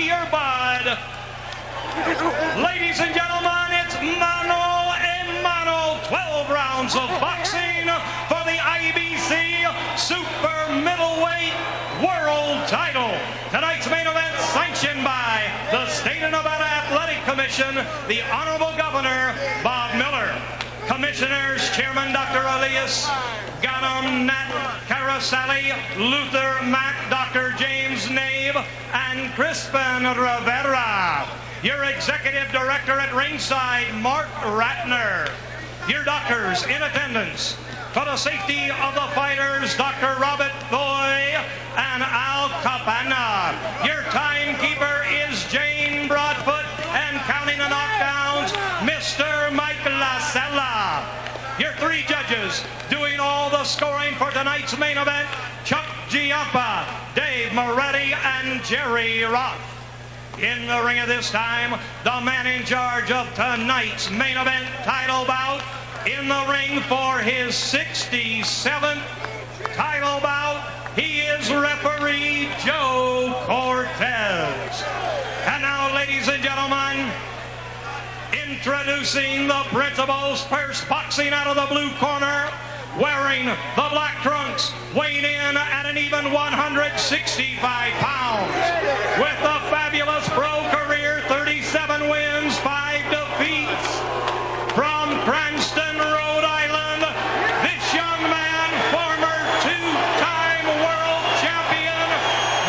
your bud. Ladies and gentlemen, it's mano a mano, 12 rounds of boxing for the IBC Super Middleweight World Title. Tonight's main event sanctioned by the State of Nevada Athletic Commission, the Honorable Governor Bob Miller. Commissioners, Chairman Dr. Elias Ghanem Nat Carasali, Luther Mack, Dr. James Nave, and Crispin Rivera. Your Executive Director at ringside, Mark Ratner. Your doctors in attendance. For the safety of the fighters, Dr. Robert Boy and Al Capana. Your timekeeper is Jane Broadfoot, and counting the knockdowns, Mr. Mike Lasella. Your three judges doing all the scoring for tonight's main event, Chuck Giampa, Dave Moretti, and Jerry Roth. In the ring at this time, the man in charge of tonight's main event title bout, in the ring for his 67th title bout, he is referee Joe Cortez. And now, ladies and gentlemen, introducing the principals, first boxing out of the blue corner, wearing the black trunks, weighing in at an even 165 pounds, with the fabulous pro career, 37 wins, 5 defeats, from Cranston, Rhode Island, this young man, former two-time world champion,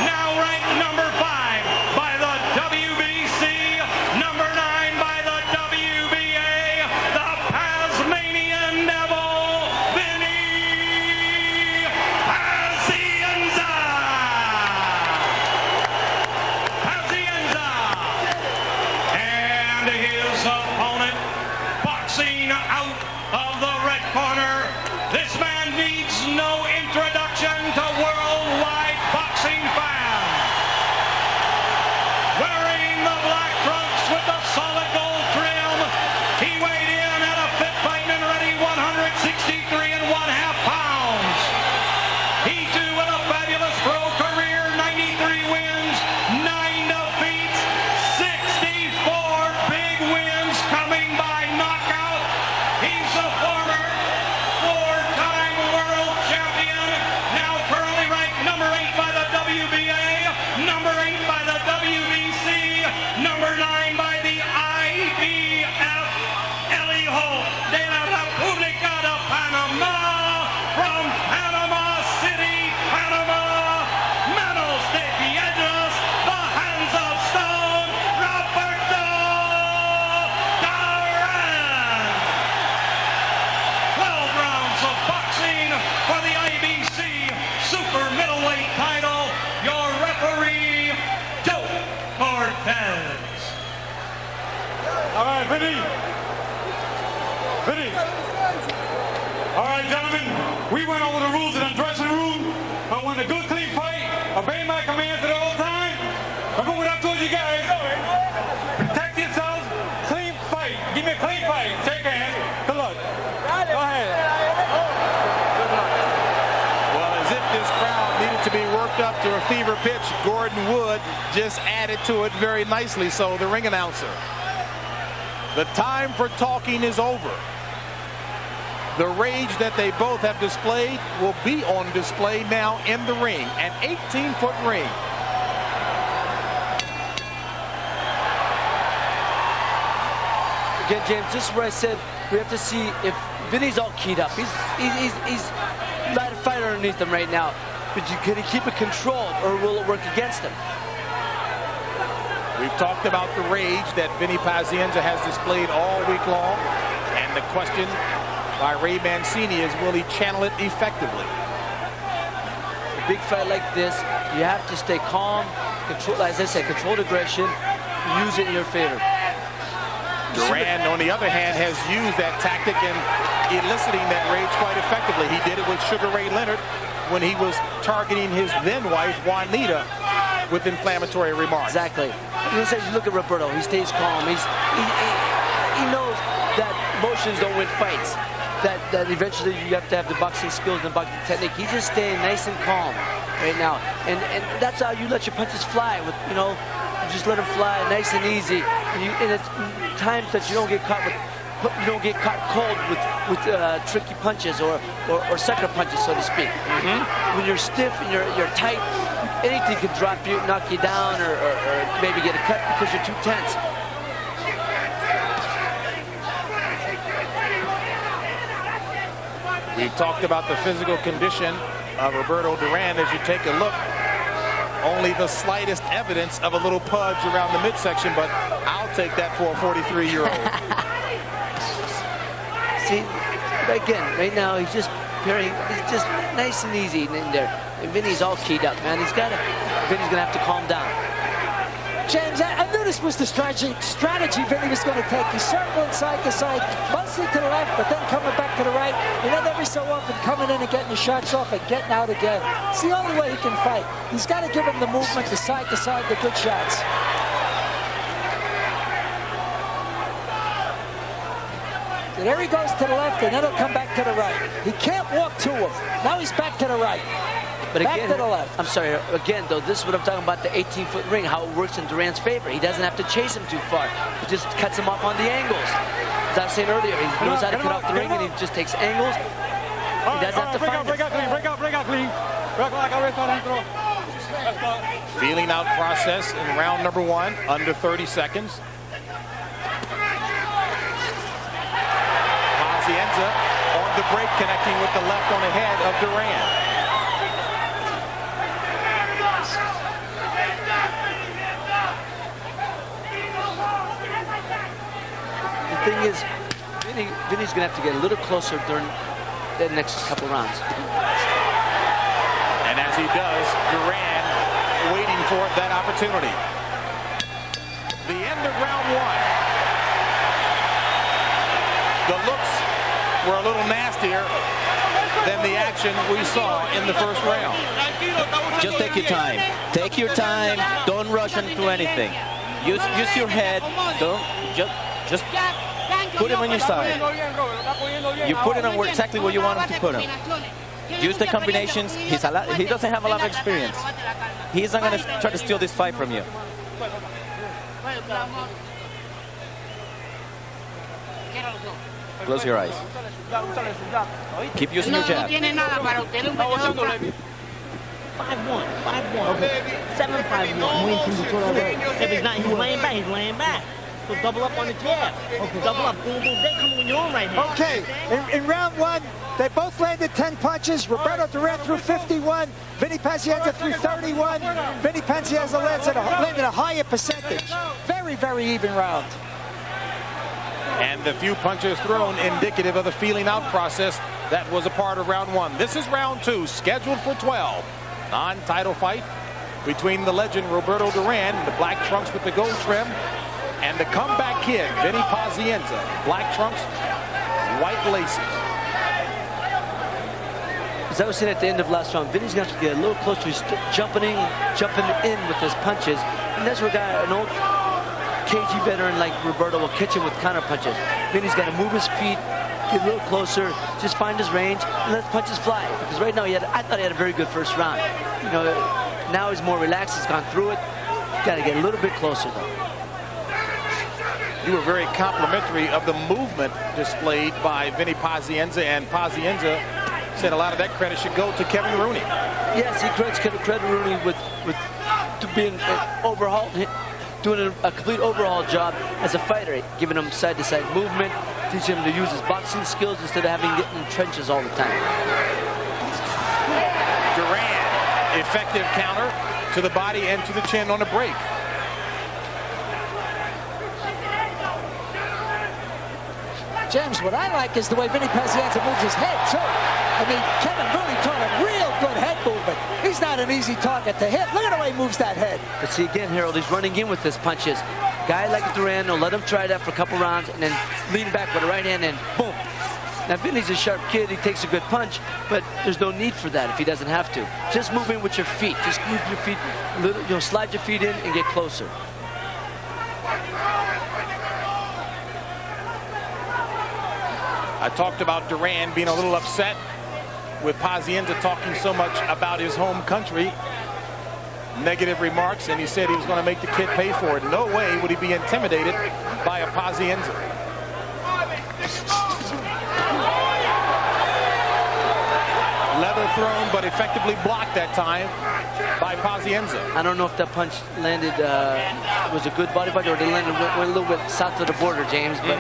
now ranked number 5 by the WBC, number 9 by the WBA, the Tasmanian Devil, Vinny Pazienza. And his opponent, boxing out of the red corner, this man needs no introduction to worldwide boxing fans. Wearing the black trunks with the solid gold trim, he weighed in at a fit, fighting and ready 163.5 pounds. He too with a fabulous pro career, 93 wins, 9 defeats, 64 big wins coming by knockout. He's a former 4-time world champion, now currently ranked number 8 by the WBA, number 8 by the WBC, number 9 by the IBF. El Hijo de la República de Panama, from Panama City, Panama, manos de piedras, the hands of stone, Roberto Duran. 12 rounds of boxing for the IBC Super Middleweight title. Your referee, Joe Cortez. All right, Vinny. All right, gentlemen, we went over the rules in the dressing room. I want a good, clean fight. Obey my commands at all times. Remember what I told you guys. Protect yourselves. Clean fight. Give me a clean fight. Shake hands. Good luck. Go ahead. Well, as if this crowd needed to be worked up to a fever pitch, Gordon Wood just added to it very nicely. So the ring announcer, the time for talking is over. The rage that they both have displayed will be on display now in the ring, an 18-foot ring. Again, James, this is where I said we have to see if Vinny's all keyed up. He's not a fighter underneath him right now. But can he keep it controlled, or will it work against him? We've talked about the rage that Vinny Pazienza has displayed all week long, and the question by Ray Mancini is, will he channel it effectively? A big fight like this, you have to stay calm, control, as I said, controlled aggression, use it in your favor. Duran, on the other hand, has used that tactic in eliciting that rage quite effectively. He did it with Sugar Ray Leonard when he was targeting his then-wife, Juanita, with inflammatory remarks. Exactly. You look at Roberto, he stays calm. He knows that emotions don't win fights. That eventually you have to have the boxing skills and the boxing technique. He's just staying nice and calm right now. And that's how you let your punches fly with, just let them fly nice and easy. And it's times that you don't get caught cold with tricky punches or sucker punches, so to speak. When you're stiff and you're tight, anything can drop you, knock you down, or maybe get a cut because you're too tense. We talked about the physical condition of Roberto Duran. As you take a look, only the slightest evidence of a little pudge around the midsection, but I'll take that for a 43-year-old. See, again, right now he's just nice and easy in there. And Vinny's all keyed up, man. Vinny's gonna have to calm down. James, I knew this was the strategy Vinny was going to take. He's circling side to side, mostly to the left, but then coming back to the right, and then every so often coming in and getting the shots off and getting out again. It's the only way he can fight. He's got to give him the movement, the side to side, the good shots. So there he goes to the left, and then he'll come back to the right. He can't walk to him. Now he's back to the right. But back again, to the left. I'm sorry, again, though, this is what I'm talking about, the 18-foot ring, how it works in Duran's favor. He doesn't have to chase him too far. He just cuts him off on the angles. As I was saying earlier, he knows how to cut off the ring, and he just takes angles. He doesn't have to find break out clean. Feeling out process in round number 1, under 30 seconds. Pazienza on the break, connecting with the left on the head of Duran. The thing is, Vinny's going to have to get a little closer during the next couple rounds. And as he does, Duran waiting for that opportunity. The end of round 1. The looks were a little nastier than the action we saw in the first round. Just take your time. Take your time. Don't rush into anything. Use your head. Don't just put him on your side. You put it on exactly where you want him to put him. Use the combinations. He doesn't have a lot of experience. He's not going to try to steal this fight from you. Close your eyes. Keep using your jab. 5-1, 5-1. 7-5-1. If he's not, he's laying back. He's laying back. So double up on the jab. Okay. Double up. Boom, boom. They come when you're on right here. Okay, in round 1, they both landed 10 punches. Roberto Duran threw 51. Vinny Pazienza threw 31. Vinny Pazienza landed a higher percentage. Very, very even round. And the few punches thrown indicative of the feeling out process that was a part of round 1. This is round 2, scheduled for 12. Non-title fight between the legend Roberto Duran, the black trunks with the gold trim, and the comeback kid, Vinny Pazienza, black trunks, white laces. As I was saying at the end of last round, Vinny's going to have to get a little closer. He's jumping in with his punches. And that's where an old cagey veteran like Roberto will catch him with counter punches. Vinny's got to move his feet, get a little closer, just find his range, and let punches fly. Because right now, I thought he had a very good first round. You know, now he's more relaxed. He's gone through it. Got to get a little bit closer, though. You were very complimentary of the movement displayed by Vinny Pazienza, and Pazienza said a lot of that credit should go to Kevin Rooney. Yes, he credits Rooney with being overhauled, doing a complete overhaul job as a fighter, giving him side-to-side movement, teaching him to use his boxing skills instead of having to get in the trenches all the time. Duran, effective counter to the body and to the chin on a break. James, what I like is the way Vinny Pazienza moves his head, too. I mean, Kevin Rooney taught him real good head movement. He's not an easy target to hit. Look at the way he moves that head. But see, again, Harold, he's running in with his punches. Guy like Duran will let him try that for a couple rounds and then lean back with a right hand and boom. Now, Vinny's a sharp kid. He takes a good punch, but there's no need for that if he doesn't have to. Just move in with your feet. Just move your feet, slide your feet in and get closer. I talked about Duran being a little upset with Pazienza talking so much about his home country. negative remarks, and he said he was going to make the kid pay for it. No way would he be intimidated by a Pazienza. Leather thrown, but effectively blocked that time by Pazienza. I don't know if that punch landed, was a good body punch, or they landed went a little bit south of the border, James. But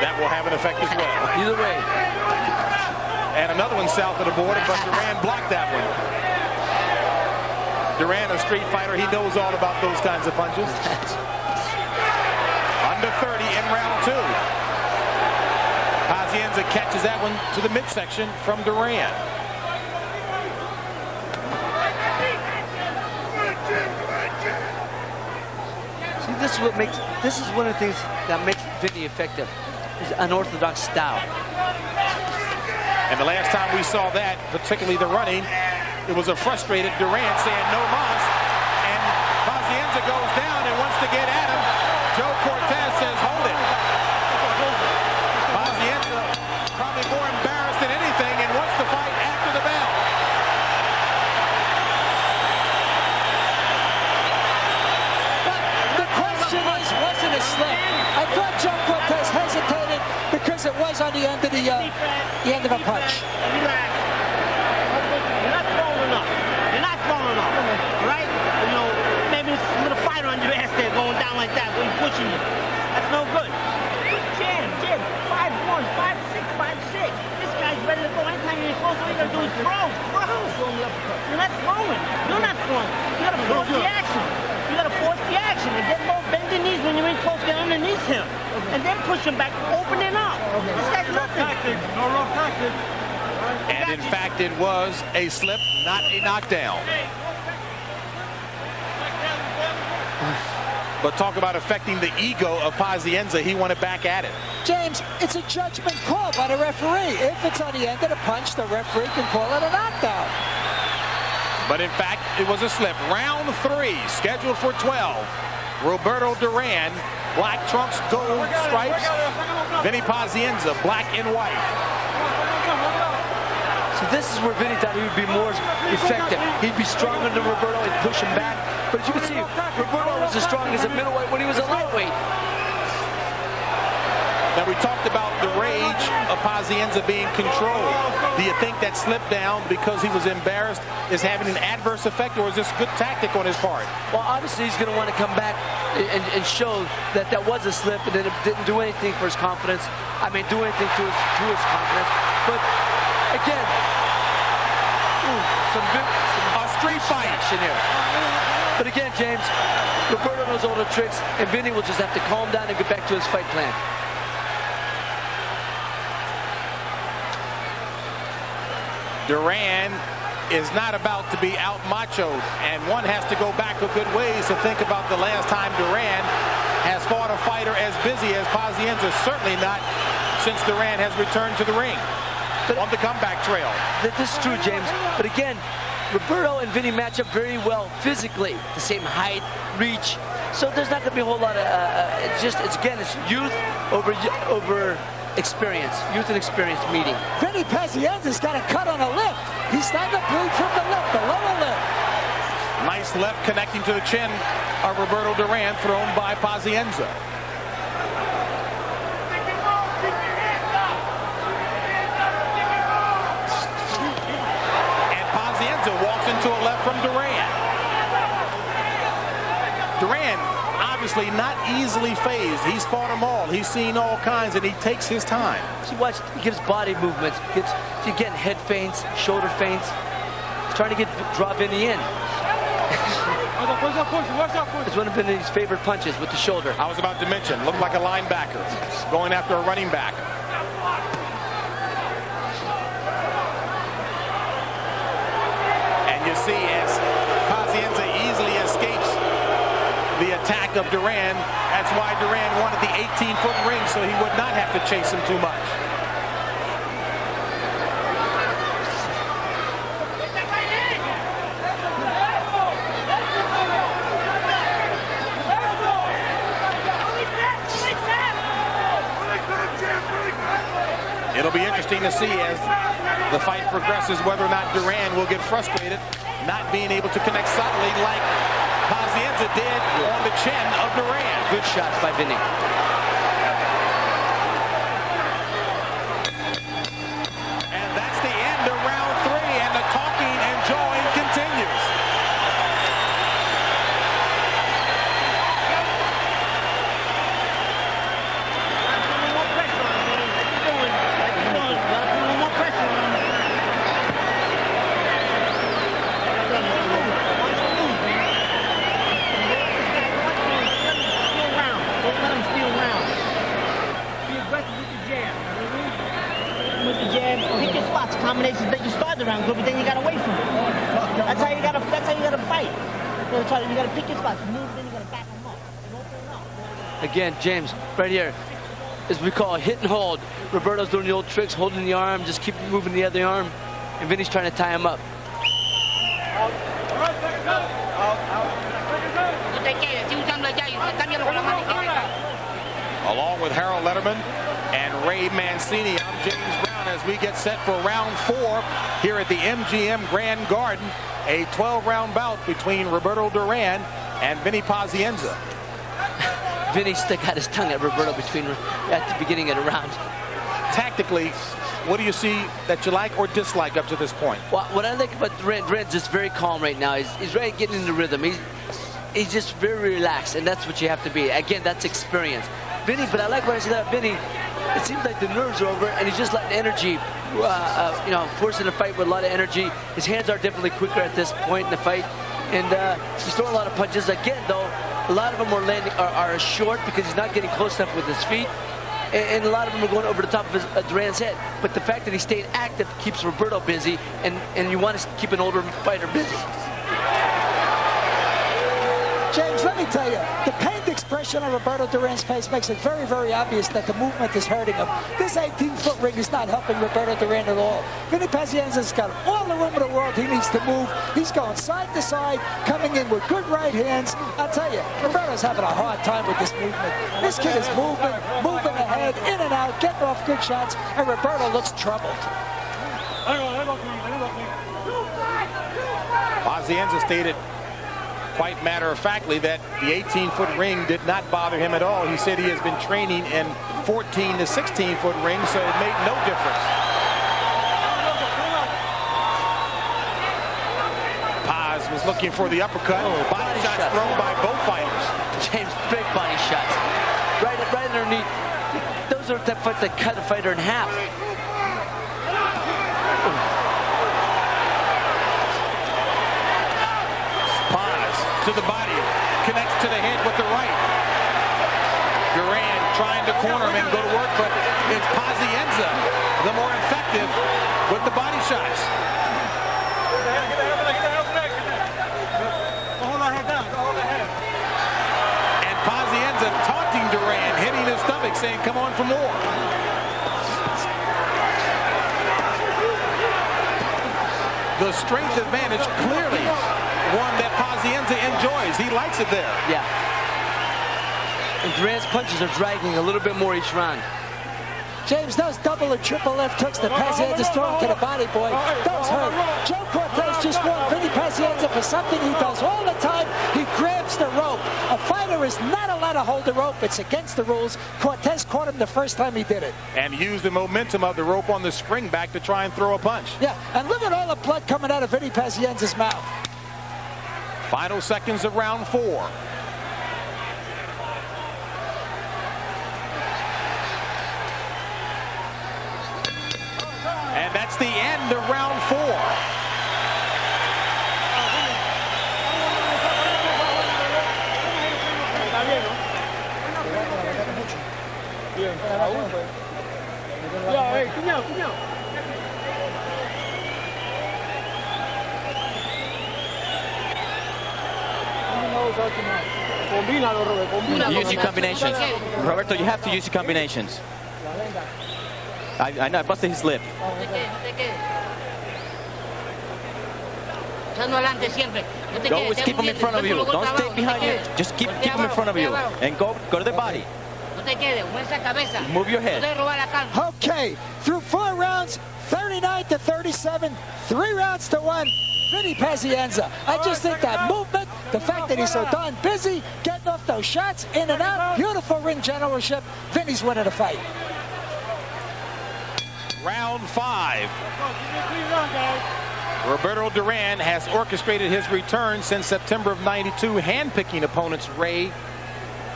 that will have an effect as well. Either way. And another one south of the border, but Duran blocked that one. Duran, a street fighter, he knows all about those kinds of punches. Under 30 in round 2. Pazienza catches that one to the midsection from Duran. See, this is one of the things that makes Vinny effective. His unorthodox style. And the last time we saw that, particularly the running, it was a frustrated Duran saying no mas. And Pazienza goes down and wants to get at him. Joe Cortez says hold it. Pazienza probably more embarrassed than anything and wants to fight after the bell. But the question is, was it a slip? I thought Joe Cortez hesitated because it was on the end of a punch. Relax. You're not throwing enough. You're not throwing enough. Right? You know, maybe it's a little fighter on your ass there going down like that when he's pushing you. That's no good. Jam. 5'1", 5'6", 5'6". This guy's ready to go anytime you're close. All you gotta do is throw. You're not throwing. You're not throwing. You gotta force the action. You gotta force the action and get low, bend your knees when you're in close, get underneath him. And then push him back, open it up. This guy's nothing. No rough tactics. And in fact, it was a slip, not a knockdown. But talk about affecting the ego of Pazienza. He wanted back at it. James, it's a judgment call by the referee. If it's on the end of the punch, the referee can call it a knockdown. But in fact, it was a slip. Round 3, scheduled for 12. Roberto Duran, black trunks, gold stripes. Vinny Pazienza, black and white. So this is where Vinny thought he would be more effective. He'd be stronger than Roberto and push him back. But as you can see, Roberto was as strong as a middleweight when he was a lightweight. Now, we talked about the rage of Pazienza being controlled. Do you think that slip down because he was embarrassed is having an adverse effect, or is this good tactic on his part? Well, obviously, he's going to want to come back and show that that was a slip and that it didn't do anything for his confidence. I mean, do anything to his confidence. But, again, some street fight action here. But again, James, Roberto knows all the tricks, and Vinny will just have to calm down and get back to his fight plan. Duran is not about to be out-machoed, and one has to go back a good ways to think about the last time Duran has fought a fighter as busy as Pazienza. Certainly not since Duran has returned to the ring on the comeback trail. This is true, James. But again, Roberto and Vinny match up very well physically. The same height, reach. So there's not going to be a whole lot of, it's youth over experience, youth and experience meeting. Vinny Pazienza's got a cut on a lip. He's starting to bleed from the lip, the lower lip. Nice left connecting to the chin of Roberto Duran, thrown by Pazienza. And Pazienza walks into a left from Duran. Duran, obviously not easily phased. He's fought them all. He's seen all kinds, and he takes his time. See, watch, he gives body movements. He's getting head feints, shoulder feints. He's trying to draw Vinny in. It's one of Vinny's favorite punches with the shoulder. I was about to mention, looked like a linebacker going after a running back. And you see as Pazienza easily escapes the attack of Duran. That's why Duran wanted the 18-foot ring, so he would not have to chase him too much. It'll be interesting to see as The fight progresses whether or not Duran will get frustrated, not being able to connect subtly like Pazienza did on the chin of Duran. Good shots by Vinny. And that's the end of round 3, and the talking and jawing continues. Pick your spots, combinations that you started around good, but then you got away from it. That's how you gotta fight. You gotta pick your spots, move, then you gotta back them up. Again, James, right here, as we call hit and hold. Roberto's doing the old tricks, holding the arm, just keep moving the other arm, and Vinny's trying to tie him up. Along with Harold Letterman and Ray Mancini, I'm James Brown as we get set for round 4 here at the MGM Grand Garden. A 12-round bout between Roberto Duran and Vinny Pazienza. Vinny stuck out his tongue at Roberto at the beginning of the round. Tactically, what do you see that you like or dislike up to this point? Well, what I like about Duran's just very calm right now. He's ready to get into rhythm. He's just very relaxed, and that's what you have to be. Again, that's experience. Vinny, but I like what I said about Vinny. It seems like the nerves are over, and he's just letting energy, forcing a fight with a lot of energy. His hands are definitely quicker at this point in the fight, and he's throwing a lot of punches. Again, though, a lot of them are short because he's not getting close enough with his feet, and a lot of them are going over the top of Duran's head. But the fact that he stayed active keeps Roberto busy, and you want to keep an older fighter busy. James, let me tell you, the pained expression on Roberto Duran's face makes it very, very obvious that the movement is hurting him. This 18-foot ring is not helping Roberto Duran at all. Vinny Pazienza's got all the room in the world he needs to move. He's going side to side, coming in with good right hands. I'll tell you, Roberto's having a hard time with this movement. This kid is moving ahead, in and out, getting off good shots, and Roberto looks troubled. Pazienza stated quite matter-of-factly that the 18-foot ring did not bother him at all. He said he has been training in 14 to 16-foot rings, so it made no difference. Paz was looking for the uppercut. Body shots thrown by both fighters. James, big body shots. Right underneath. Those are the fights that cut a fighter in half. To the body, connects to the head with the right. Duran trying to corner him and go to work, but it's Pazienza the more effective with the body shots. And Pazienza taunting Duran, hitting his stomach, saying, "Come on for more." The strength advantage clearly one that Pazienza enjoys. He likes it there. Yeah. And Duran's punches are dragging a little bit more each round. James, those double and triple left hooks that Pazienza's throwing to the body, boy, those hurt. Joe Cortez just won Vinny Pazienza for something he does all the time. He grabs the rope. A fighter is not allowed to hold the rope. It's against the rules. Cortez caught him the first time he did it. And used the momentum of the rope on the spring back to try and throw a punch. Yeah, and look at all the blood coming out of Vinny Pazienza's mouth. Final seconds of round 4. And that's the end of round 4. Use your combinations. Roberto, you have to use your combinations. I know, I busted his lip. Go always keep him in front of you. Don't stay behind you. Just keep him in front of you. And go to the body. Move your head. Okay, through 4 rounds, 39-37, 3 rounds to 1. Vinny Pazienza. I just think that movement, the fact that he's so darn busy, getting off those shots, in and out, beautiful ring generalship. Vinny's winning the fight. Round 5. Roberto Duran has orchestrated his return since September of '92, handpicking opponents Ray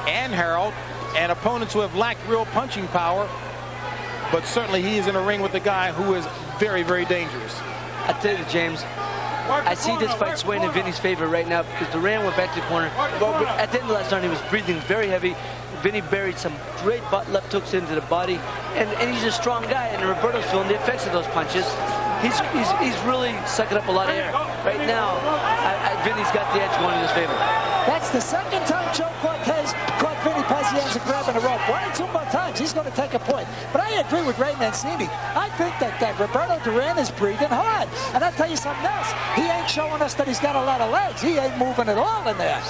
and Harold, and opponents who have lacked real punching power. But certainly he is in a ring with a guy who is very, very dangerous. I tell you, James, I see this fight swaying in Vinny's favor right now because Duran went back to the corner. But at the end of the last round, he was breathing very heavy. Vinny buried some great left hooks into the body, and he's a strong guy. And Roberto's feeling the effects of those punches. He's really sucking up a lot of air right now. Vinny's got the edge going in his favor. That's the second time Joe Cortez caught Vinny Pazienza grabbing the rope. 1 or 2 more times, he's going to take a point. But I agree with Ray Mancini. I think that Roberto Duran is breathing hard. And I'll tell you something else. He ain't showing us that he's got a lot of legs. He ain't moving at all in there.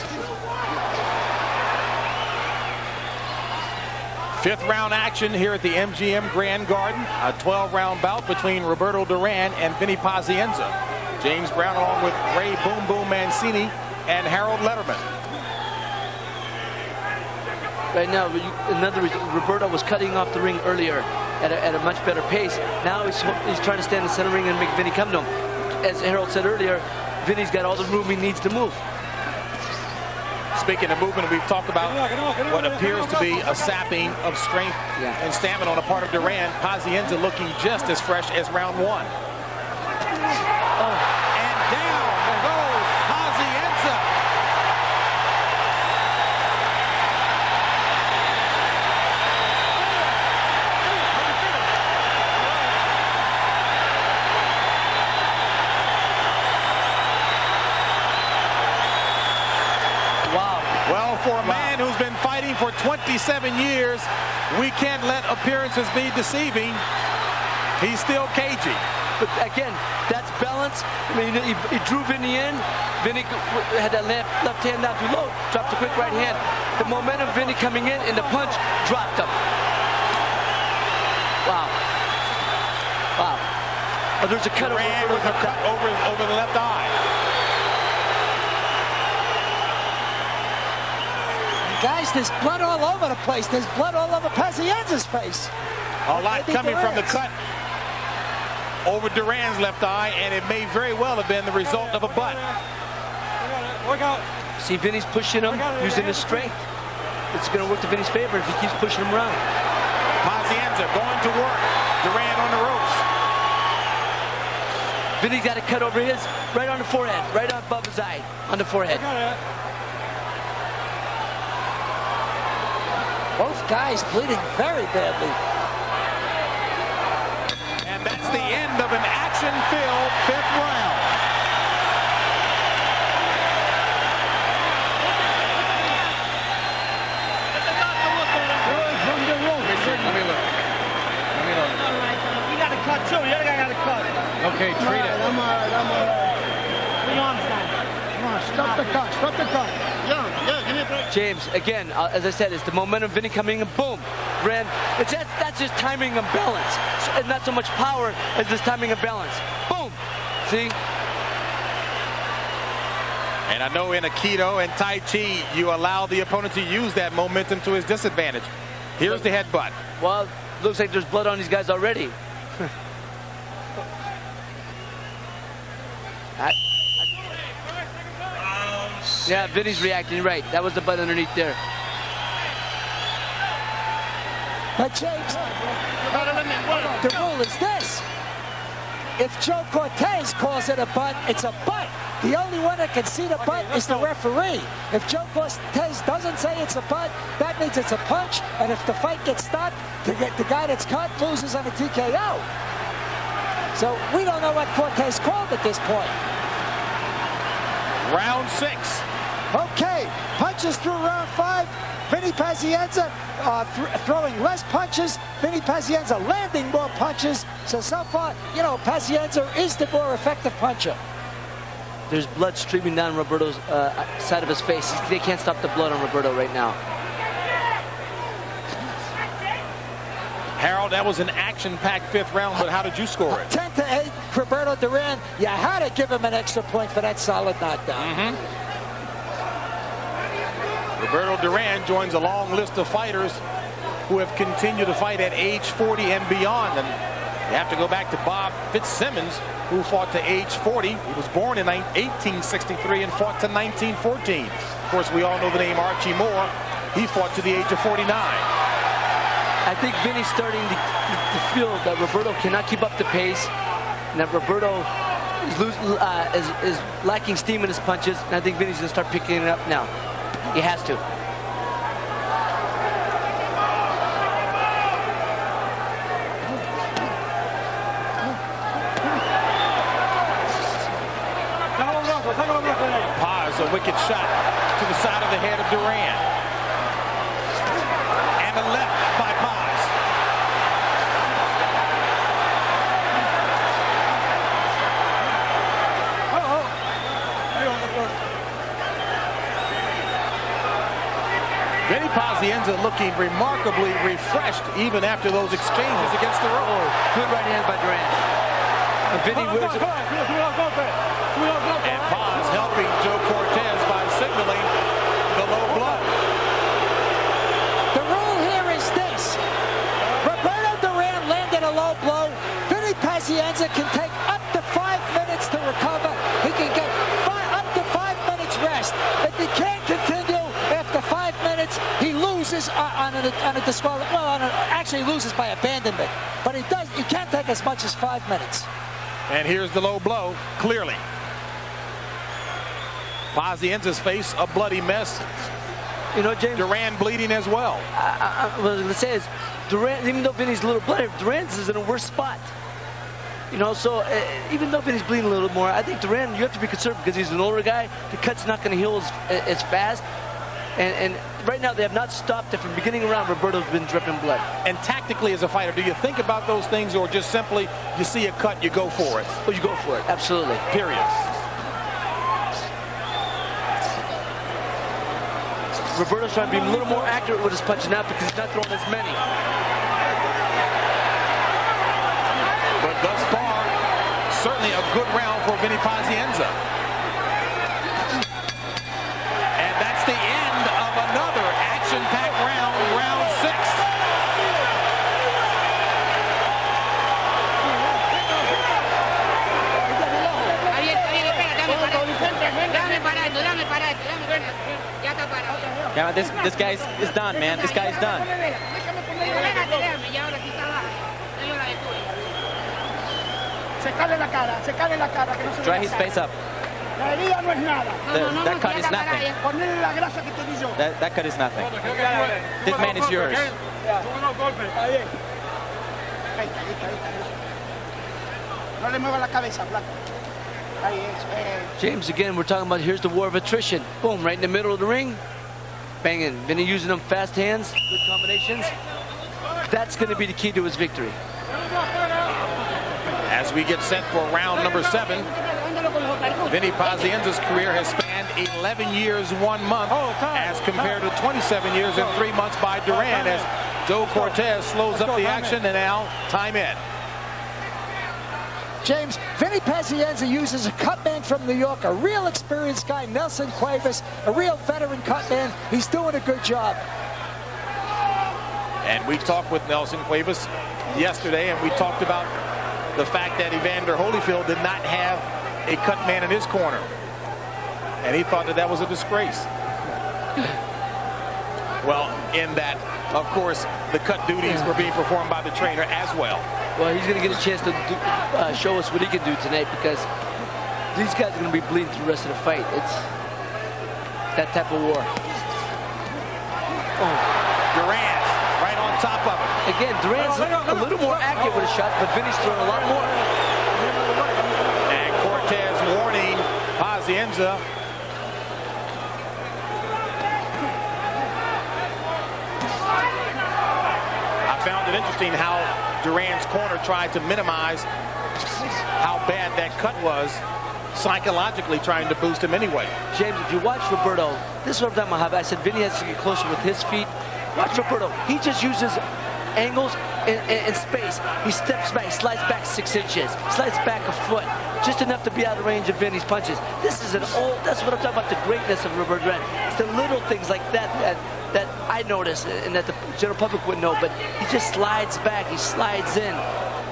5th round action here at the MGM Grand Garden. A 12-round bout between Roberto Duran and Vinny Pazienza. James Brown along with Ray Boom Boom Mancini and Harold Letterman. Right now, another reason, Roberto was cutting off the ring earlier at a much better pace. Now he's trying to stand in the center ring and make Vinny come to him. As Harold said earlier, Vinny's got all the room he needs to move. Speaking of movement, we've talked about what appears to be a sapping of strength and stamina on the part of Duran. Pazienza looking just as fresh as round 1. And down goes Pazienza. Well, for a man who's been fighting for 27 years, we can't let appearances be deceiving. He's still cagey. But again, that's balance. I mean, he drew Vinny in. Vinny had that left hand down too low, dropped a quick right hand. The momentum of Vinny coming in and the punch dropped him. Wow. Wow. Oh, there's a cut over the left eye. Guys, there's blood all over the place. There's blood all over Pazienza's face. A lot coming from the cut over Duran's left eye, and it may very well have been the result of a butt. See, Vinny's pushing him, using his strength. It's going to work to Vinny's favor if he keeps pushing him around. Pazienza going to work. Duran on the ropes. Vinny's got a cut over his, right on the forehead, right above his eye, on the forehead. Both guys bleeding very badly. And that's the end of an action-filled 5th round. Let me look. You got to cut too. The other guy got to cut. Okay, treat it. I'm all right. Put your arms down. Come on, stop the cut. Stop the cut. Yeah, give me a break. James, again, as I said, it's the momentum of Vinny coming in, boom, ran. That's just timing and balance. It's not so much power as just timing and balance. Boom. See? And I know in Aikido and Tai Chi, you allow the opponent to use that momentum to his disadvantage. Here's the headbutt. Well, looks like there's blood on these guys already. Yeah, Vinny's reacting right. That was the butt underneath there. But James, the rule is this. If Joe Cortez calls it a butt, it's a butt. The only one that can see the butt is the referee. If Joe Cortez doesn't say it's a butt, that means it's a punch. And if the fight gets stopped, the guy that's cut loses on a TKO. So we don't know what Cortez called at this point. Round 6. Okay, punches through round 5. Vinny Pazienza throwing less punches. Vinny Pazienza landing more punches. So far, you know, Pazienza is the more effective puncher. There's blood streaming down Roberto's side of his face. They can't stop the blood on Roberto right now. Harold, that was an action-packed 5th round, but how did you score it? 10-8, Roberto Duran. You had to give him an extra point for that solid knockdown. Roberto Duran joins a long list of fighters who have continued to fight at age 40 and beyond. And you have to go back to Bob Fitzsimmons, who fought to age 40. He was born in 1863 and fought to 1914. Of course, we all know the name Archie Moore. He fought to the age of 49. I think Vinny's starting to feel that Roberto cannot keep up the pace, and that Roberto is lacking steam in his punches, and I think Vinny's going to start picking it up now. He has to. Paz, a wicked shot to the side of the head of Duran. And a left by Paz. Vinny Pazienza looking remarkably refreshed even after those exchanges against the rope. Good right hand by Duran. And Vinny wears it. And Paz helping Joe Cortez by signaling the low blow. The rule here is this. Roberto Duran landed a low blow. Vinny Pazienza can take up to 5 minutes to recover. He can get up to 5 minutes rest. If he can't continue after 5 minutes, he loses on a disqualification. Well, actually loses by abandonment. But he can't take as much as 5 minutes. And here's the low blow, clearly. Pazienza's face a bloody mess. You know, James, Duran bleeding as well. What I was going to say is, Duran, even though Vinny's a little bloody, Duran's is in a worse spot. You know, so even though Vinny's bleeding a little more, I think Duran, you have to be concerned because he's an older guy. The cut's not going to heal as fast. And right now, they have not stopped it from beginning around. Roberto's been dripping blood. And tactically as a fighter, do you think about those things or just simply you see a cut, you go for it? Oh, you go for it. Absolutely. Period. Roberto's trying to be a little more accurate with his punches now because he's not throwing as many. But thus far, certainly a good round for Vinny Pazienza. And that's the end of another action-packed round, round 6. Yeah, this guy's is done, man. This guy's done. Dry his face up. That cut is nothing. That cut is nothing. This man is yours. James, again, we're talking about here's the war of attrition. Boom, right in the middle of the ring. Banging. Vinny using them fast hands, good combinations. That's going to be the key to his victory. As we get set for round number 7, Vinny Pazienza's career has spanned 11 years, 1 month, as compared to 27 years and 3 months by Duran, as Joe Cortez slows up the action, and now time in. James, Vinny Pazienza uses a cutman from New York, a real experienced guy, Nelson Cuevas, a real veteran cutman. He's doing a good job. And we talked with Nelson Cuevas yesterday, and we talked about the fact that Evander Holyfield did not have a cutman in his corner. And he thought that that was a disgrace. Well, in that, of course, the cut duties were being performed by the trainer as well. Well, he's going to get a chance to show us what he can do tonight because these guys are going to be bleeding through the rest of the fight. It's that type of war. Oh, Duran right on top of it. Again, Duran's a little more accurate with a shot, but Vinny's throwing a lot more. And Cortez warning Pazienza. I found it interesting how Duran's corner tried to minimize how bad that cut was, psychologically trying to boost him anyway. James, if you watch Roberto, this is what I'm talking about. I said Vinny has to get closer with his feet. Watch Roberto. He just uses angles and space. He steps back, slides back 6 inches, slides back a foot, just enough to be out of range of Vinny's punches. This is that's what I'm talking about, the greatness of Roberto Duran. It's the little things like that I notice and that the general public wouldn't know, but he just slides back, he slides in,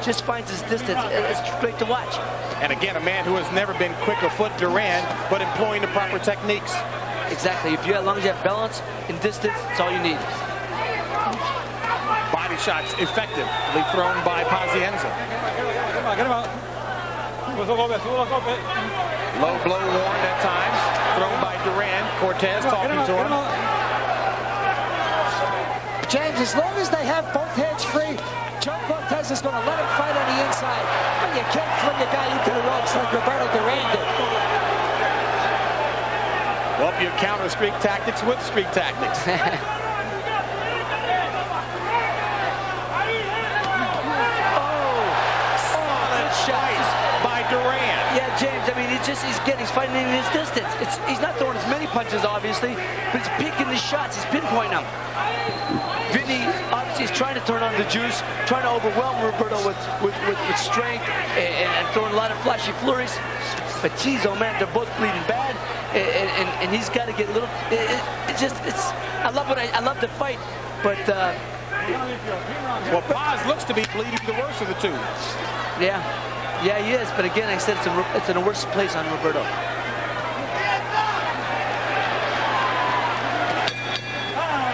just finds his distance. It's great to watch. And again, a man who has never been quick of foot, Duran, but employing the proper techniques. Exactly. As long as you have balance and distance, that's all you need. Body shots effectively thrown by Pazienza. Low blow warned at times, thrown by Duran. Cortez talking to him. James, as long as they have both hands free, Joe Cortez is going to let him fight on the inside. But you can't fling a guy into the ropes like Roberto Duran did. Well, you counter streak tactics with streak tactics. Duran. Yeah, James, I mean, he's fighting in his distance. He's not throwing as many punches, obviously, but he's picking his shots. He's pinpointing them. Vinny, obviously, is trying to turn on the juice, trying to overwhelm Roberto with strength and throwing a lot of flashy flurries. But geez, oh man, they're both bleeding bad, and he's got to get a little. I love the fight, but. Well, Paz looks to be bleeding the worst of the two. Yeah. Yeah, he is, but again, I said it's in a worse place on Roberto.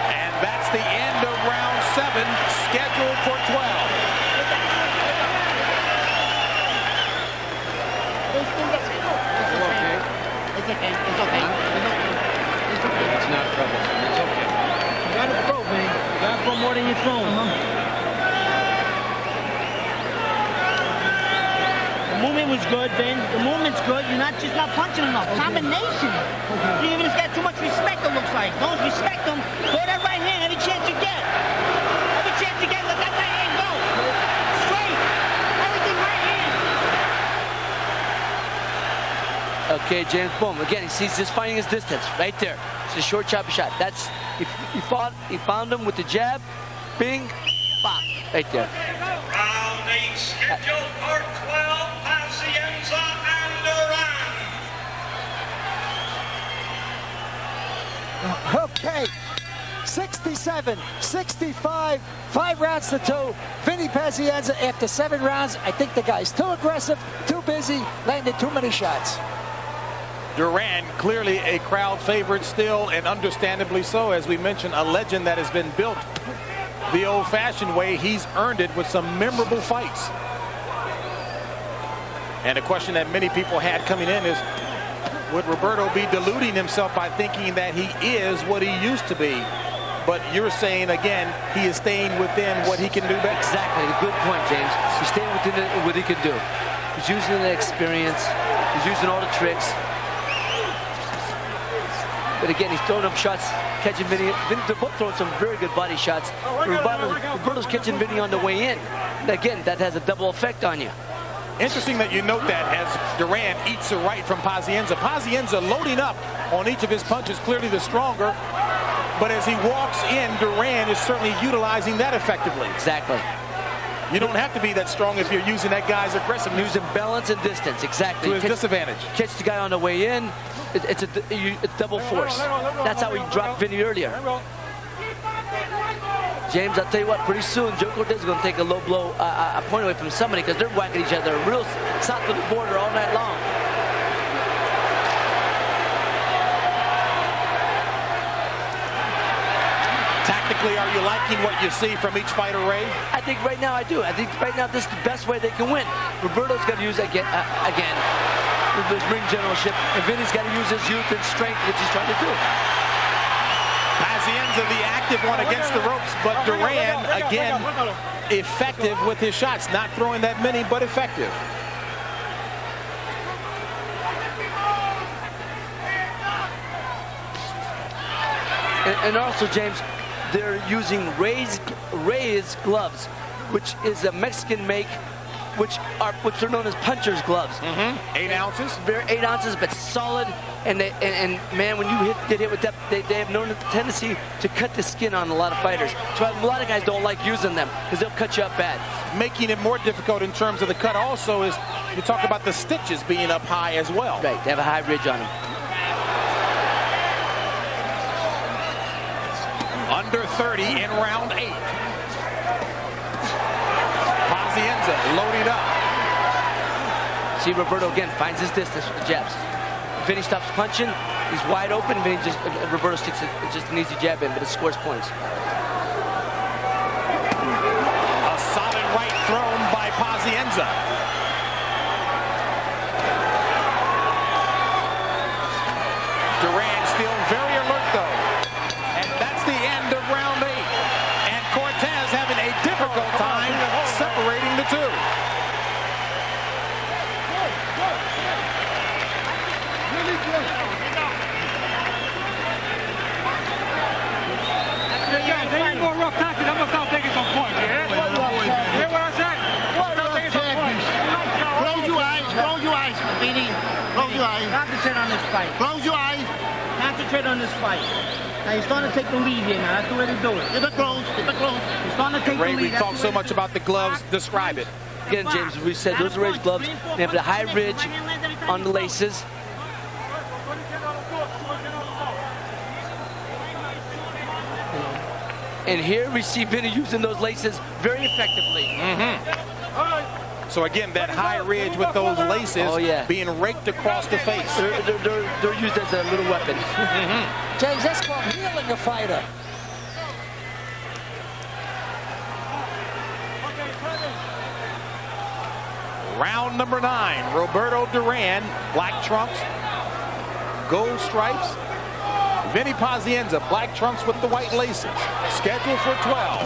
And that's the end of round 7, scheduled for 12. It's okay. It's not troublesome. It's okay. You got to throw, man. You got to throw more than you're throwing. The movement was good, Ben. The movement's good. You're just not punching enough. Combination. You even got too much respect, it looks like. Don't respect him. Throw that right hand every chance you get. Every chance you get, let that right hand go. Straight. Everything right hand. Okay, James, boom. Again, he's just finding his distance right there. It's a short choppy shot. That's he found him with the jab. Bing, bop, right there. Round 8 scheduled for 12. Pazienza and Duran. Okay. 67, 65, 5 rounds to 2. Vinny Pazienza after 7 rounds. I think the guy's too aggressive, too busy, landed too many shots. Duran, clearly a crowd favorite still, and understandably so. As we mentioned, a legend that has been built the old-fashioned way. He's earned it with some memorable fights. And a question that many people had coming in is, would Roberto be deluding himself by thinking that he is what he used to be? But you're saying, again, he is staying within what he can do best. Exactly. A good point, James. He's staying within what he can do. He's using the experience. He's using all the tricks. But again, he's throwing up shots, catching Vinny. They're both throwing some very good body shots. Roberto's catching Vinny on the way in. Again, that has a double effect on you. Interesting that you note that as Duran eats a right from Pazienza. Pazienza loading up on each of his punches, clearly the stronger. But as he walks in, Duran is certainly utilizing that effectively. Exactly. You don't have to be that strong if you're using that guy's aggressiveness. Using balance and distance, exactly. To his disadvantage. Catch the guy on the way in. It's double force. That's how he dropped Vinny earlier. James, I'll tell you what, pretty soon, Joe Cortez is going to take a low blow, a point away from somebody, because they're whacking each other real south of the border all night long. Tactically, are you liking what you see from each fighter, Ray? I think right now I do. I think right now this is the best way they can win. Roberto's got to use again his ring generalship, and Vinny's got to use his youth and strength, which he's trying to do. Pazienza, the active one against the ropes, but Duran, again, effective with his shots. Not throwing that many, but effective. And also, James, they're using raised gloves, which is a Mexican make which are known as puncher's gloves. 8 ounces. They're 8 ounces, but solid. And man, when you get hit with that, they have known the tendency to cut the skin on a lot of fighters. So a lot of guys don't like using them because they'll cut you up bad. Making it more difficult in terms of the cut also is you talk about the stitches being up high as well. Right, they have a high ridge on them. Under 30 in round 8. Pazienza loaded up. See, Roberto again finds his distance with the jabs. Vinny stops punching. He's wide open. Roberto sticks just an easy jab in, but it scores points. A solid right thrown by Pazienza. Duran still very alert though. And that's the end of round 8. And Cortez having a difficult time separating the two. They get more rough tactics. I'm going to start taking some points. You hear what I said? Start taking some points. Close your eyes. Close your eyes, Vinny. Close your eyes. Concentrate on this fight. Close your eyes. Concentrate on this fight. Now you're starting to take the lead here now. That's the way to do it. Keep it close. Keep it close. You're starting to take Ray, the lead. we talked so much about the gloves. Describe it. Again, James, we said those are raised gloves. They have the high ridge on the laces. And here we see Vinny using those laces very effectively. So again, that high ridge with those laces being raked across the face. They're used as a little weapon. James, that's called healing a fighter. Round number 9, Roberto Duran, black trunks, gold stripes. Vinny Pazienza, black trunks with the white laces, scheduled for 12.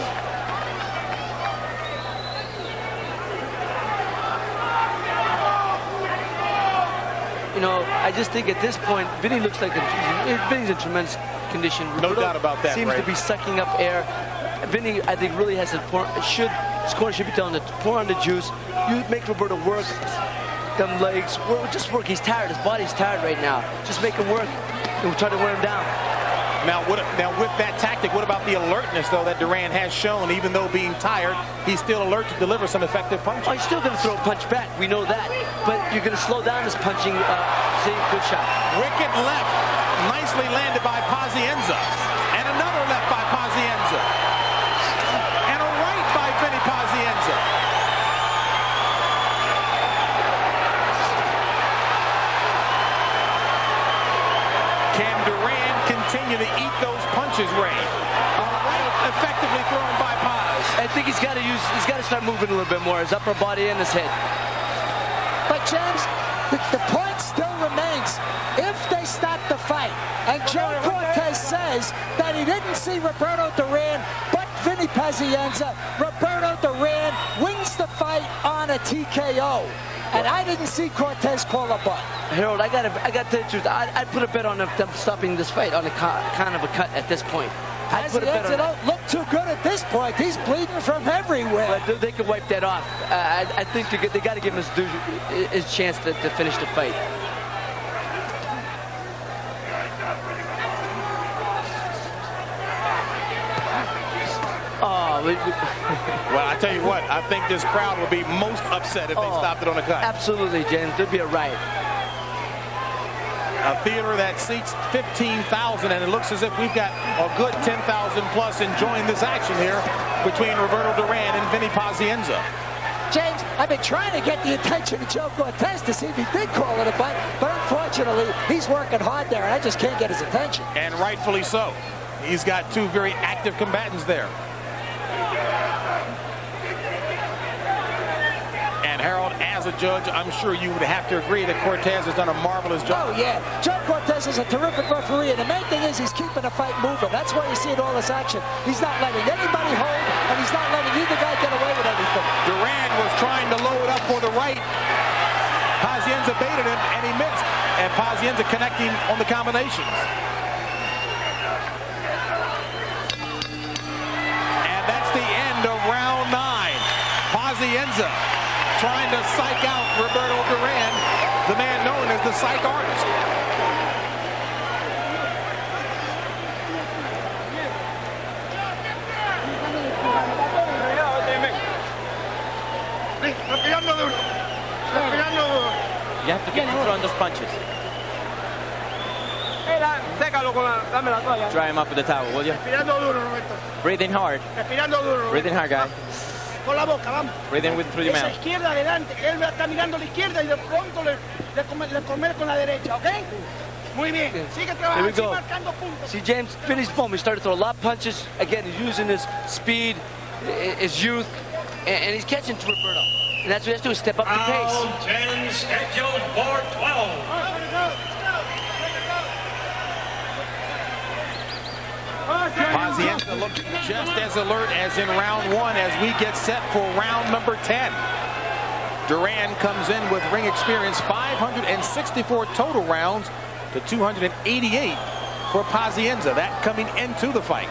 You know, I just think at this point, Vinny looks like Vinny's in tremendous condition. No doubt about that, Seems Ray. to be sucking up air. Vinny, I think, really has to his corner should be telling him to pour on the juice. You make Roberto work them legs. Just work. He's tired. His body's tired right now. Just make him work. And we'll try to wear him down. Now with that tactic, what about the alertness, though, that Duran has shown? Even though being tired, he's still alert to deliver some effective punches. Oh, he's still going to throw a punch back. We know that. But you're going to slow down his punching. See, good shot. Wicked left. Nicely landed by Pazienza. And another left by Pazienza. And a right by Vinny Pazienza. Can Duran continue to eat those punches, Ray? A right effectively thrown by Paz. I think he's got to start moving a little bit more. His upper body and his head. But James, the point still remains. If they stop the fight, and Joe Cortez says that he didn't see Roberto Duran, but Vinny Pazienza, Roberto Duran wins the fight on a TKO. And I didn't see Cortez call a butt. Harold, I got to tell you the truth. I'd put a bet on them stopping this fight on a kind of a cut at this point. I'd put a bet on that. Don't look too good at this point. He's bleeding from everywhere. But they could wipe that off. I think they got to give him his chance to finish the fight. Oh, well, I tell you what, I think this crowd would be most upset if they stopped it on a cut. Absolutely, James. There'd be a riot. A theater that seats 15,000, and it looks as if we've got a good 10,000 plus enjoying this action here between Roberto Duran and Vinny Pazienza. James, I've been trying to get the attention of Joe Cortez to see if he did call it a butt, but unfortunately, he's working hard there, and I just can't get his attention. And rightfully so. He's got two very active combatants there. And Harold, as a judge, I'm sure you would have to agree that Cortez has done a marvelous job. Oh, yeah. Joe Cortez is a terrific referee, and the main thing is he's keeping the fight moving. That's why you see all this action. He's not letting anybody hold, and he's not letting either guy get away with anything. Duran was trying to load up for the right. Pazienza baited him, and he missed. And Pazienza connecting on the combinations. And that's the end of round 9. Pazienza trying to psych out Roberto Duran, the man known as the psych artist. You have to get him throwing those punches. Dry him up with the towel, will you? Breathing hard. Breathing hard, guy. Breathing with through your mouth. Izquierda adelante, él está mirando a la izquierda y de pronto le comer con la derecha, ¿ok? Muy bien. Sigue trabajando, sigue marcando puntos. See, James, Vinny's boom. He started to throw a lot of punches. Again, he's using his speed, his youth, and he's catching to Roberto. And that's what he has to do, is step up the pace. Round 10 scheduled for 12. Pazienza looking just as alert as in round 1 as we get set for round number 10. Duran comes in with ring experience, 564 total rounds to 288 for Pazienza. That coming into the fight.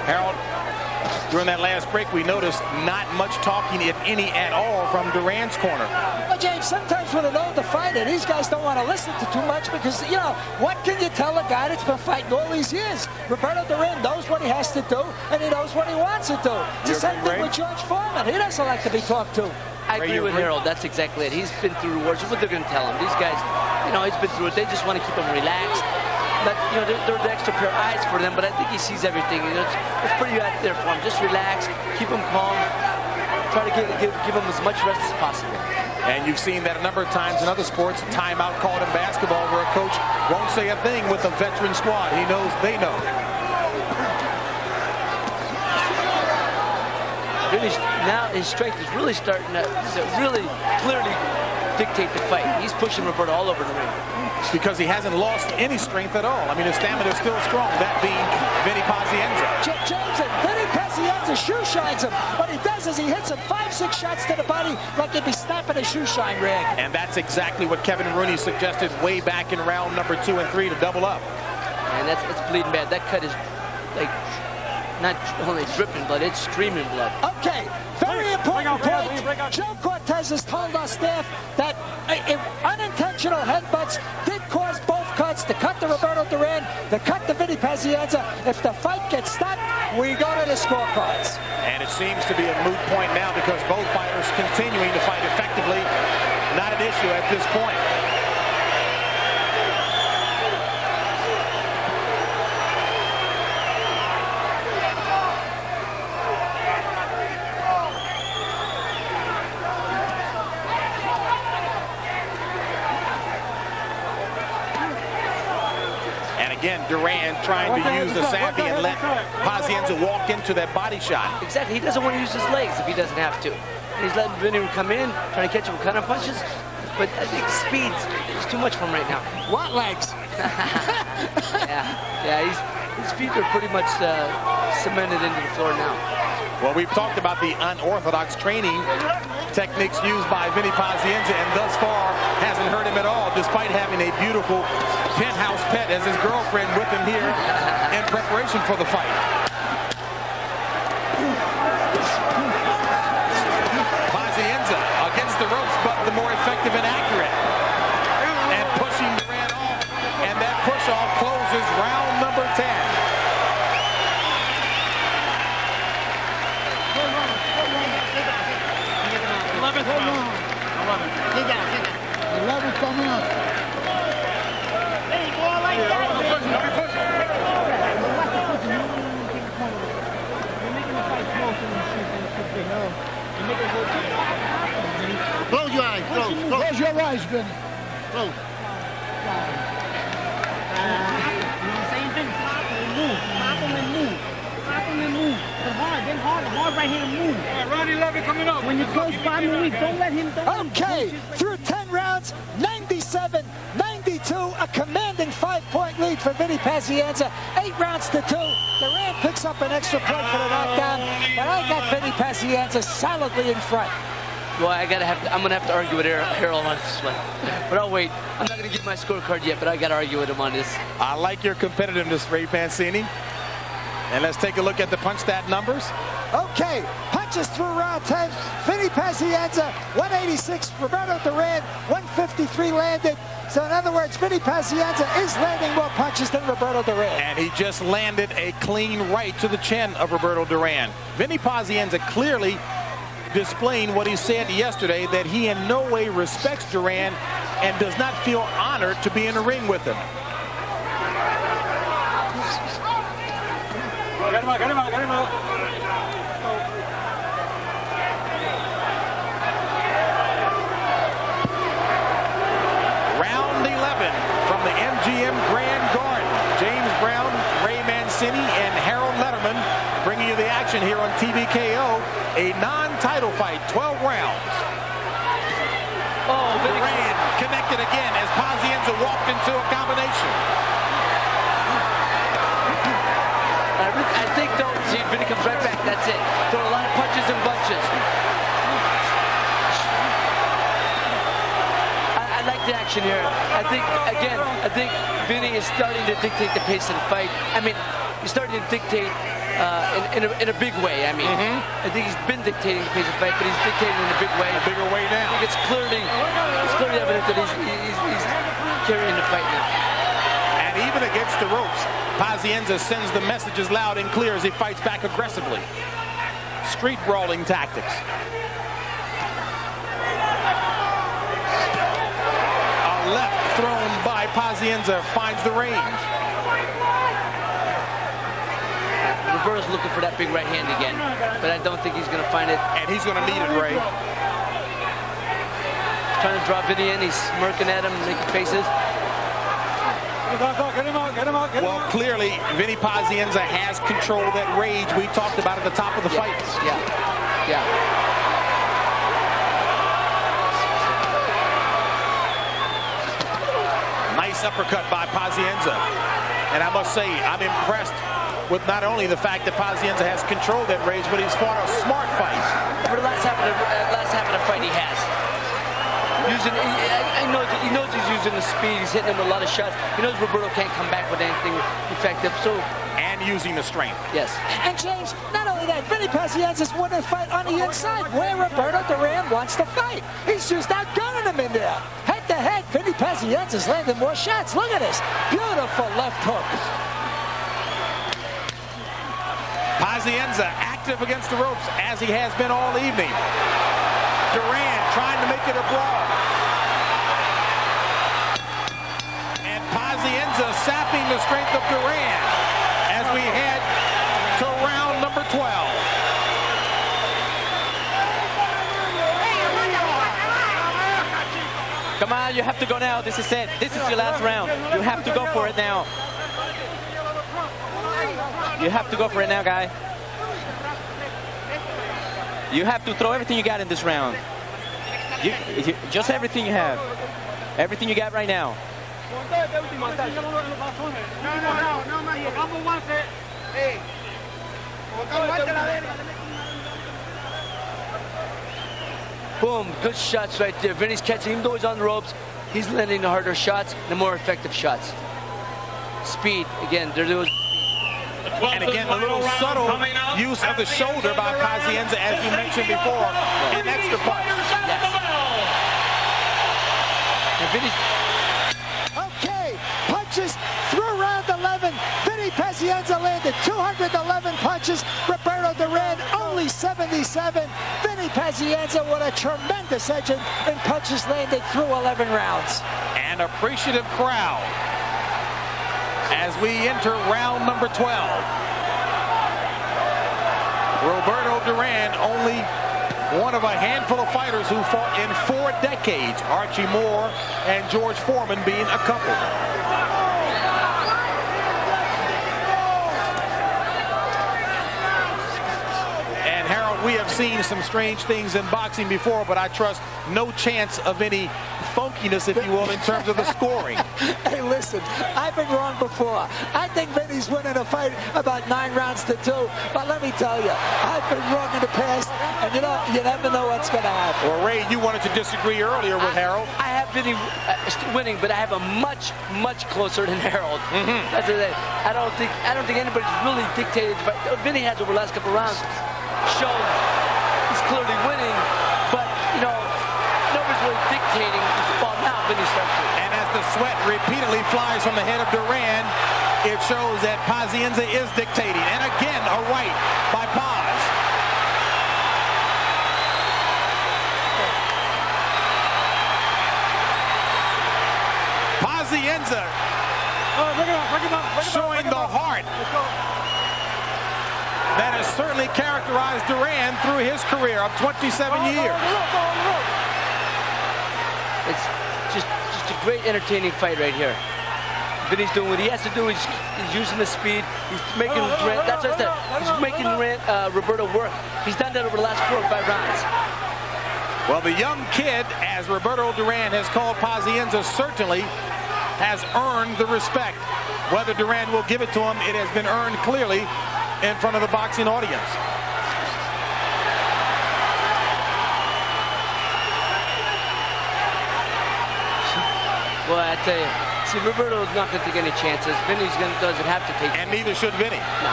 Harold, during that last break, we noticed not much talking, if any at all, from Duran's corner. But James, sometimes with an older fighter, these guys don't want to listen to too much because, you know, what can you tell a guy that's been fighting all these years? Roberto Duran knows what he has to do, and he knows what he wants to do. It's the same thing with George Foreman. He doesn't like to be talked to. I agree with Harold. That's exactly it. He's been through wars. What they're going to tell him. These guys, you know, he's been through it. They just want to keep him relaxed. But, you know, they're the extra pair of eyes for them, but I think he sees everything. You know, it's pretty out there for him. Just relax, keep him calm, try to give him as much rest as possible. And you've seen that a number of times in other sports, timeout called in basketball where a coach won't say a thing with a veteran squad. He knows they know. Vinny, now his strength is really starting to really clearly dictate the fight. He's pushing Roberto all over the ring. Because he hasn't lost any strength at all. I mean, his stamina is still strong, that being Vinny Pazienza. James, and Vinny Pazienza shoe shines him. What he does is he hits him 5-6 shots to the body like he'd be snapping a shoe shine rig. And that's exactly what Kevin Rooney suggested way back in round number 2 and 3 to double up. And it's bleeding bad. That cut is like not only dripping blood, it's streaming blood. Okay, very important point. Joe Cortez has told our staff that unintentional headbutts did cause both cuts, the cut to Roberto Duran, the cut to Vinny Pazienza. If the fight gets stopped, we go to the scorecards. And it seems to be a moot point now because both fighters continuing to fight effectively. Not an issue at this point. Again, Duran trying to use the savvy and let Pazienza walk into that body shot. Exactly. He doesn't want to use his legs if he doesn't have to. He's letting Vinny come in, trying to catch him with counter punches. But I think speed is too much for him right now. What legs? yeah. His feet are pretty much cemented into the floor now. Well, we've talked about the unorthodox training techniques used by Vinny Pazienza, and thus far hasn't hurt him at all, despite having a beautiful penthouse pet as his girlfriend with him here in preparation for the fight. Pazienza against the ropes, but the more effective and accurate. And pushing Duran off, and that push-off closes round number 10. 11th round. 11 coming up. Hey, go on like that. Close your eyes. Close your eyes, Vinny. Close. Same thing. Pop and move. Pop and move. Pop and move. Then hard right here to move. Round 11 coming up. When you close 5 more weeks, don't let him. Okay, through 10 rounds, 97-92, a commanding 5-point lead for Vinny Pazienza. 8 rounds to 2. Duran picks up an extra point for the knockdown, but I got Vinny Pazienza solidly in front. Well, I'm gonna have to argue with Harold on this one. But I'll wait. I'm not gonna give my scorecard yet, but I gotta argue with him on this. I like your competitiveness, Ray Pancini. And let's take a look at the punch stat numbers. Okay, punches through round 10. Vinny Pazienza, 186. Roberto Duran, 153 landed. So in other words, Vinny Pazienza is landing more punches than Roberto Duran. And he just landed a clean right to the chin of Roberto Duran. Vinny Pazienza clearly displaying what he said yesterday, that he in no way respects Duran and does not feel honored to be in the ring with him. Round 11 from the MGM Grand Garden. James Brown, Ray Mancini, and Harold Letterman bringing you the action here on TVKO. A non-title fight, 12 rounds. Oh, Duran connected again as Pazienza walked into a combination. I think, though, see, Vinny comes right back. That's it. Throw a lot of punches and bunches. I like the action here. I think, again, Vinny is starting to dictate the pace of the fight. I mean, he's starting to dictate in a big way. I mean, I think he's been dictating the pace of the fight, but he's dictating in a big way. A bigger way now. I think it's clearly evident that he's carrying the fight now. And even against the ropes, Pazienza sends the messages loud and clear as he fights back aggressively. Street brawling tactics. A left thrown by Pazienza finds the range. Roberto's looking for that big right hand again, but I don't think he's going to find it. And he's going to need it, Ray. Trying to draw Vinny in, he's smirking at him, making faces. Well, clearly, Vinny Pazienza has control of that rage we talked about at the top of the fight. Yeah. Nice uppercut by Pazienza. And I must say, I'm impressed with not only the fact that Pazienza has controlled that rage, but he's fought a smart fight. For the last half of the fight, he has. He knows he's using the speed. He's hitting him with a lot of shots. He knows Roberto can't come back with anything effective. So, and using the strength. Yes. And James, not only that, Vinny Pazienza's won the fight on the inside, where Roberto Duran wants to fight. He's just outgunning him in there. Head to head, Vinny Pazienza's landing more shots. Look at this. Beautiful left hook. Pazienza active against the ropes as he has been all evening. Duran trying to make it a brawl. And Pazienza sapping the strength of Duran as we head to round number 12. Come on, you have to go now. This is it. This is your last round. You have to go for it now. You have to go for it now, guy. You have to throw everything you got in this round. Just everything you have. Everything you got right now. Boom, good shots right there. Vinny's catching, even though he's on the ropes, he's landing the harder shots, the more effective shots. Speed, again, there was. And again, a little subtle use of the shoulder by Pazienza, as you mentioned before, an extra punch. Okay, punches through round 11. Vinny Pazienza landed 211 punches. Roberto Duran only 77. Vinny Pazienza with a tremendous edge in punches landed through 11 rounds. An appreciative crowd as we enter round number 12. Roberto Duran, only one of a handful of fighters who fought in 4 decades. Archie Moore and George Foreman being a couple. And Harold, we have seen some strange things in boxing before, but I trust no chance of any funkiness, if you will, in terms of the scoring. Hey, listen, I've been wrong before. I think Vinny's winning a fight about 9 rounds to 2. But let me tell you, I've been wrong in the past, and you know, you never know what's going to happen. Well, Ray, you wanted to disagree earlier with Harold. I have Vinny winning, but I have a much closer than Harold. That's the thing. I don't think anybody's really dictated. But Vinny has over the last couple of rounds shown he's clearly winning, but you know, nobody's really dictating. Well, now Vinny starts to. And as the sweat repeatedly flies from the head of Duran, it shows that Pazienza is dictating. And again, a right by Paz. Pazienza showing the heart that has certainly characterized Duran through his career of 27 years. It's just a great entertaining fight right here. Vinny's doing what he has to do. He's using the speed. He's making Duran, that's what I said. He's making Roberto work. He's done that over the last 4 or 5 rounds. Well, the young kid, as Roberto Duran has called Pazienza, certainly has earned the respect. Whether Duran will give it to him, it has been earned clearly in front of the boxing audience. Well, I tell you, see, Roberto is not going to take any chances. Vinny's doesn't have to take. And neither should Vinny. No.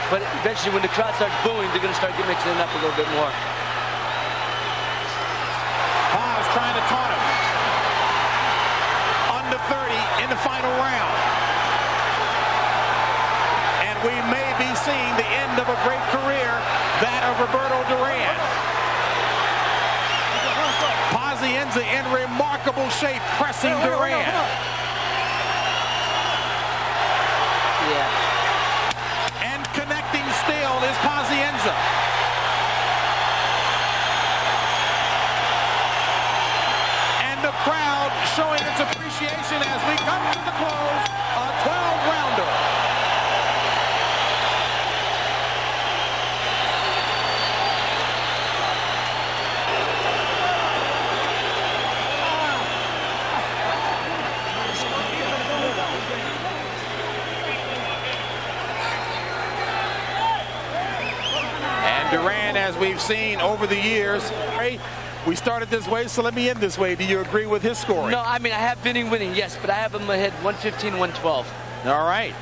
But eventually, when the crowd starts booing, they're going to start mixing it up a little bit more. Paz trying to taunt him. Under 30 in the final round. And we may be seeing the end of a great career, that of Roberto Duran. Pazienza in remarkable shape, pressing Duran. Yeah. And connecting still is Pazienza. And the crowd showing its appreciation as we come to the close, a 12-rounder. Duran, as we've seen over the years, we started this way, so let me end this way. Do you agree with his scoring? No, I mean, I have Vinny winning, yes, but I have him ahead 115, 112. All right.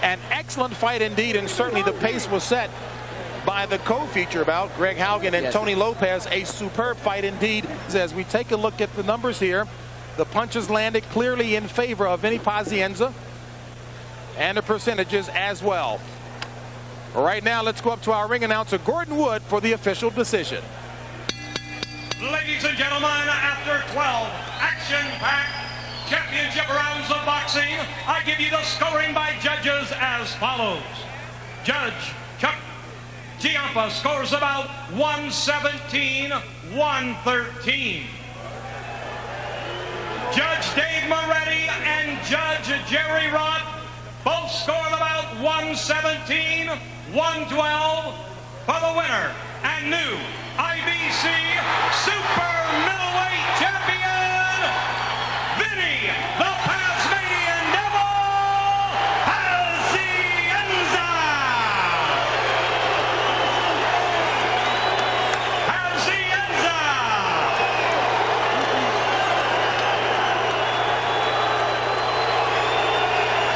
An excellent fight indeed, and certainly the pace was set by the co-feature bout, Greg Haugen and Tony Lopez. A superb fight indeed. As we take a look at the numbers here, the punches landed clearly in favor of Vinny Pazienza, and the percentages as well. Right now, let's go up to our ring announcer, Gordon Wood, for the official decision. Ladies and gentlemen, after 12 action-packed championship rounds of boxing, I give you the scoring by judges as follows. Judge Chuck Giampa scores about 117-113. Judge Dave Moretti and Judge Jerry Roth both scored about 117-112 for the winner and new IBC Super Middleweight Champion, Vinny the Tasmanian Devil Pazienza.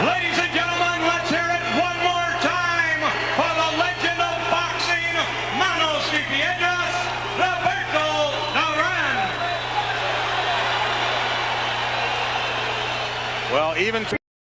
Ladies and gentlemen, let's hear it one more time for the legend of boxing, Manos y Piedras, Roberto Duran. Well, even